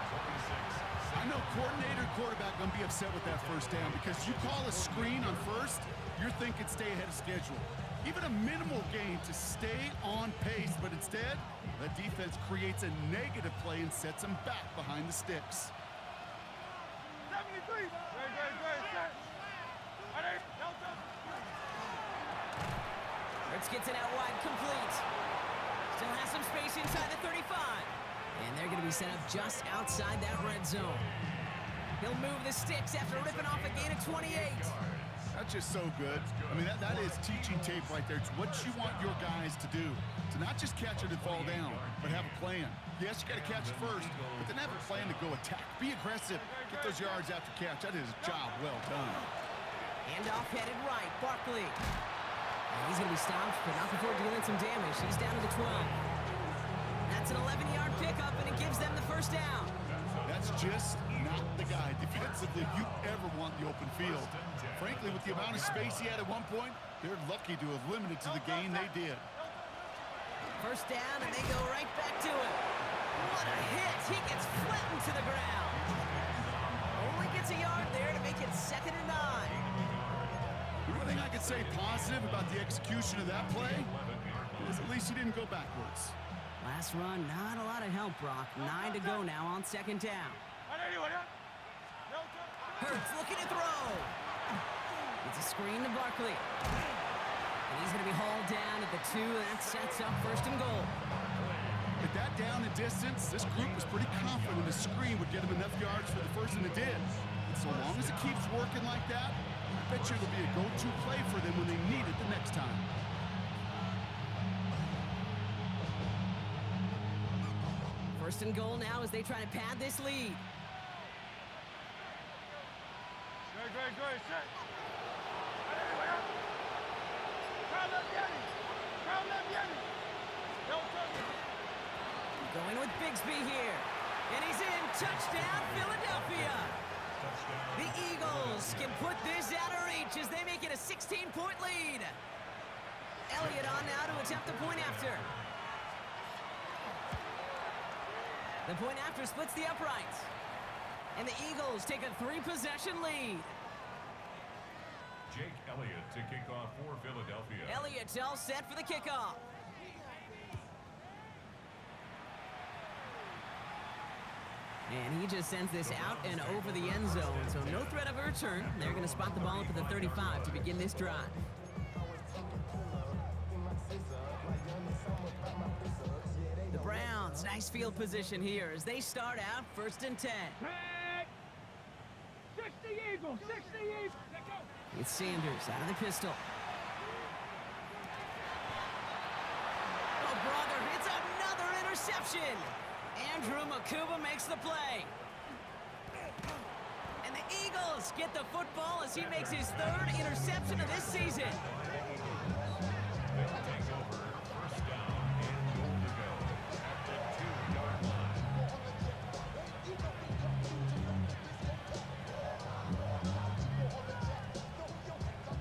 [SPEAKER 3] I know coordinator and quarterback going to be upset with that first down because you call a screen on first, you're thinking stay ahead of schedule. Even a minimal gain to stay on pace, but instead, the defense creates a negative play and sets them back behind the sticks.
[SPEAKER 4] 73.
[SPEAKER 1] Hurts gets it out wide, complete. Still has some space inside the 35. And they're going to be set up just outside that red zone. He'll move the sticks after ripping off a gain of 28.
[SPEAKER 3] That's just so good. I mean, that is teaching tape right there. It's what you want your guys to do. To not just catch it and fall down, but have a plan. Yes, you got to catch it first, but then have a plan to go attack. Be aggressive. Get those yards after catch. That is a job well done.
[SPEAKER 1] Handoff headed right, Barkley. And he's going to be stopped, but not before dealing some damage. He's down to the 12. That's an 11-yard pickup, and it gives them the first down.
[SPEAKER 3] That's just not the guy defensively you ever want the open field. Frankly, with the amount of space he had at one point, they're lucky to have limited to the gain they did.
[SPEAKER 1] First down, and they go right back to it. What a hit! He gets flattened to the ground. Only gets a yard there to make it 2nd and 9.
[SPEAKER 3] The only thing I could say positive about the execution of that play is at least he didn't go backwards.
[SPEAKER 1] Last run, not a lot of help, Brock. 9 to go now on 2nd down. Hurts looking to throw. It's a screen to Barkley. And he's going to be hauled down at the 2, and that sets up 1st and goal.
[SPEAKER 3] With that down and distance, this group was pretty confident the screen would get him enough yards for the first, and it did. And so long as it keeps working like that, I bet you it'll be a go-to play for them when they need it the next time.
[SPEAKER 1] First and goal now as they try to pad this lead.
[SPEAKER 4] Good.
[SPEAKER 1] Going with Bigsby here. And he's in. Touchdown, Philadelphia. The Eagles can put this out of reach as they make it a 16-point lead. Elliott on now to attempt the point after. The point after splits the uprights. And the Eagles take a 3-possession lead.
[SPEAKER 2] Jake Elliott to kick off for Philadelphia.
[SPEAKER 1] Elliott's all set for the kickoff. And he just sends this out and over the end zone, so no threat of a return. They're going to spot the ball up at the 35 to begin this drive. The Browns, nice field position here as they start out 1st and 10.
[SPEAKER 4] Tag. 60 Eagles. 60 Eagles. Let's go.
[SPEAKER 1] It's Sanders out of the pistol. Oh, brother, it's another interception. Andrew Makuba makes the play. And the Eagles get the football as he makes his 3rd interception of this season.
[SPEAKER 2] They'll take over. First down and goal to go at the 2-yard line.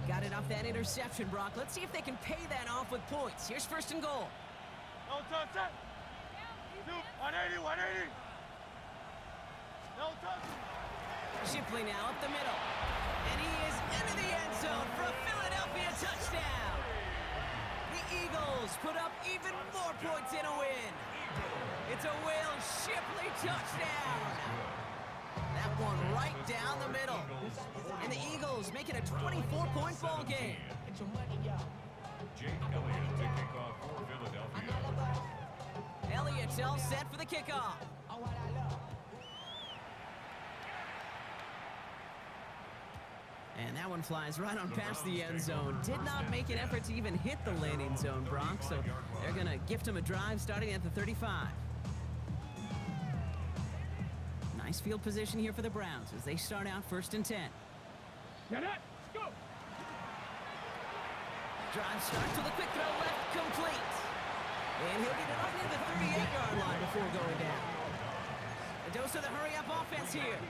[SPEAKER 1] Got it off that interception, Brock. Let's see if they can pay that off with points. Here's 1st and goal.
[SPEAKER 4] No touch that. 180. No touch.
[SPEAKER 1] Shipley now up the middle. And he is into the end zone for a Philadelphia touchdown. The Eagles put up even more points in a win. It's a Will Shipley touchdown. That one right down the middle. And the Eagles make it a 24-point ball game.
[SPEAKER 2] Jake Elliott to kick off for Philadelphia.
[SPEAKER 1] Elliott's all set for the kickoff. And that one flies right on past the end zone. Did not make an effort to even hit the landing zone, Brock, so they're going to gift him a drive starting at the 35. Nice field position here for the Browns as they start out 1st and 10.
[SPEAKER 4] Get it. Let's go.
[SPEAKER 1] Drive starts with a quick throw left, complete. And he'll get it up near the 38-yard line before going down. A dose of the hurry-up offense here.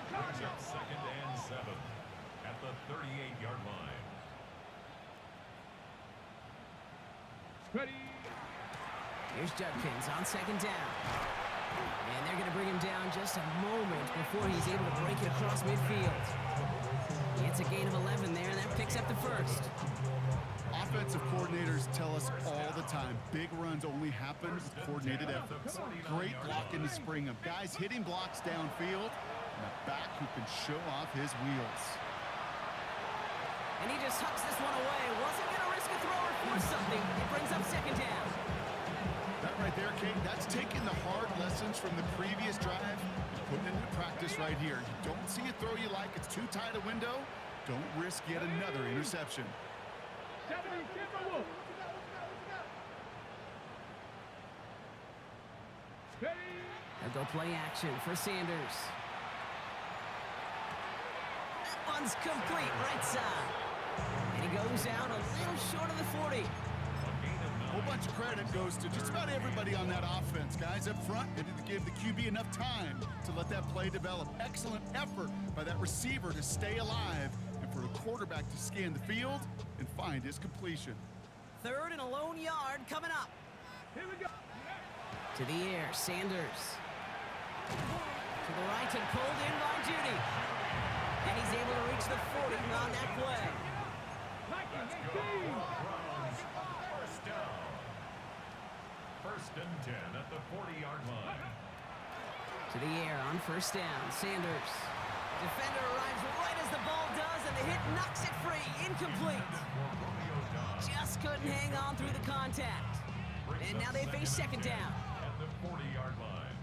[SPEAKER 2] Brings up 2nd and 7 at the 38-yard line.
[SPEAKER 4] Ready.
[SPEAKER 1] Here's Judkins on 2nd down. And they're going to bring him down just a moment before he's able to break it across midfield. It's a gain of 11 there, and that picks up the first.
[SPEAKER 3] Offensive coordinators tell us all the time, big runs only happen with coordinated efforts. Great block in the spring of guys hitting blocks downfield, and a back who can show off his wheels.
[SPEAKER 1] And he just hucks this one away. Wasn't going to risk a throw or force something. It brings up 2nd down.
[SPEAKER 3] That right there, Kate, that's taking the hard lessons from the previous drive and putting it into practice right here. You don't see a throw you like, it's too tight a window, don't risk yet another interception.
[SPEAKER 4] 70, Timberwolf. Ready.
[SPEAKER 1] They'll go play action for Sanders. That one's complete, right side. And he goes out a little short of the 40.
[SPEAKER 3] A whole bunch of credit goes to just about everybody on that offense. Guys up front, they didn't give the QB enough time to let that play develop. Excellent effort by that receiver to stay alive and for the quarterback to scan the field and find his completion.
[SPEAKER 1] 3rd and a lone yard coming up.
[SPEAKER 4] Here we go.
[SPEAKER 1] To the air, Sanders. To the right and pulled in by Judy. And he's able to reach the 40 on that play.
[SPEAKER 4] Vikings, 18.
[SPEAKER 2] First down. 1st and 10 at the 40-yard line.
[SPEAKER 1] To the air on 1st down, Sanders. Defender arrives right as the ball does, and the hit knocks it free. Incomplete. Just couldn't hang on through the contact. And now they face 2nd down.
[SPEAKER 2] At the 40-yard line.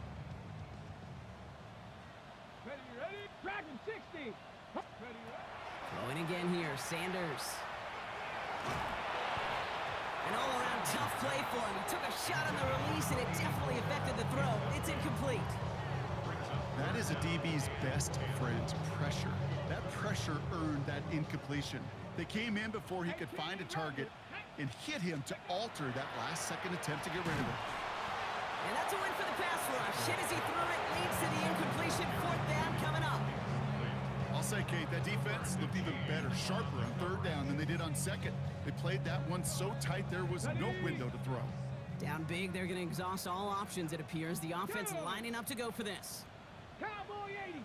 [SPEAKER 4] Ready, ready. Dragon, 60. Ready, ready.
[SPEAKER 1] Throwing again here, Sanders. An all-around tough play for him. He took a shot on the release, and it definitely affected the throw. It's incomplete.
[SPEAKER 3] That is a DB's best friend, pressure. That pressure earned that incompletion. They came in before he could find a target and hit him to alter that last-second attempt to get rid of it.
[SPEAKER 1] And that's a win for the pass rush. Hit as he threw it, leads to the incompletion. 4th down coming up.
[SPEAKER 3] I'll say, Kate, that defense looked even better, sharper on 3rd down than they did on 2nd. They played that one so tight there was no window to throw.
[SPEAKER 1] Down big, they're going to exhaust all options, it appears. The offense lining up to go for this.
[SPEAKER 4] Cowboy, 80.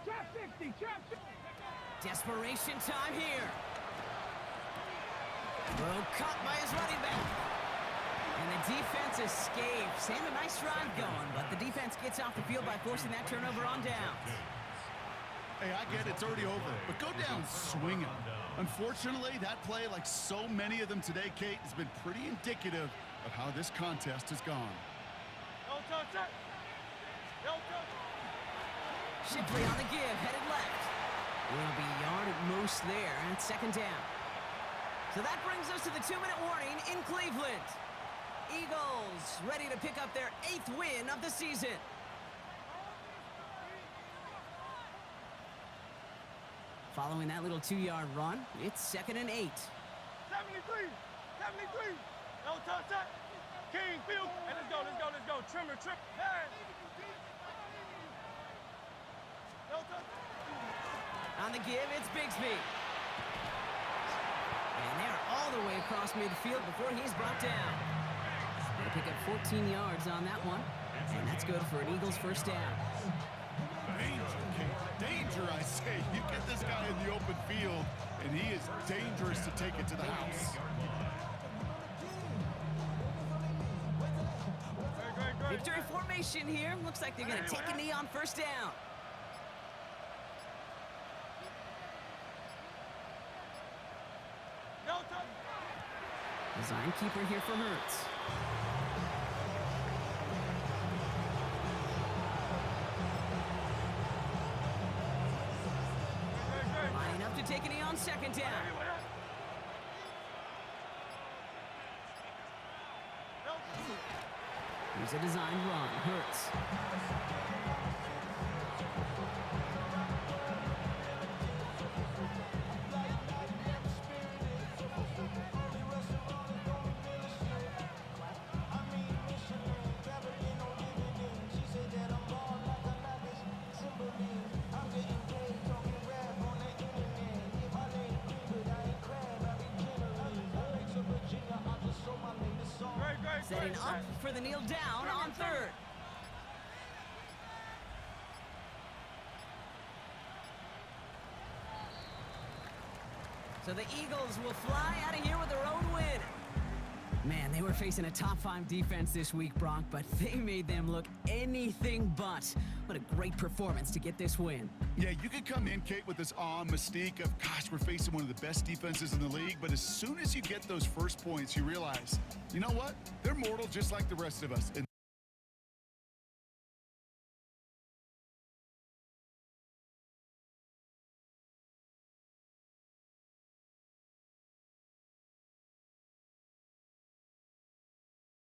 [SPEAKER 4] Trap 60. Trap 60.
[SPEAKER 1] Desperation time here. Throw caught by his running back. And the defense escapes. And a nice drive going, but the defense gets off the field by forcing that turnover on downs.
[SPEAKER 3] Hey, I get it's already over, but go down swinging. Unfortunately, that play, like so many of them today, Kate, has been pretty indicative of how this contest has gone.
[SPEAKER 1] Shipley on the give, headed left. Will be a yard at most there at 2nd down. So that brings us to the 2-minute warning in Cleveland. Eagles ready to pick up their 8th win of the season. Following that little 2-yard run, it's 2nd and 8.
[SPEAKER 4] 73. 73. No touch. King, field. Hey, let's go. Trimmer. Hey. No touch.
[SPEAKER 1] On the give, it's Bigsby. And they're all the way across midfield before he's brought down. They pick up 14 yards on that one, and that's good for an Eagles 1st down.
[SPEAKER 3] Danger, Kate. Danger, I say. You get this guy in the open field, and he is dangerous to take it to the house.
[SPEAKER 1] Victory formation here. Looks like they're going to take a knee on 1st down. Design keeper here for Hurts. Lining up to take a knee on 2nd down. Here's a design run. Hurts. Setting up for the kneel down on third. So the Eagles will fly out of here with their own win. Man, they were facing a top 5 defense this week, Brock, but they made them look anything but. What a great performance to get this win.
[SPEAKER 3] Yeah, you could come in, Kate, with this awe and mystique of, gosh, we're facing one of the best defenses in the league, but as soon as you get those first points, you realize, you know what? They're mortal just like the rest of us. And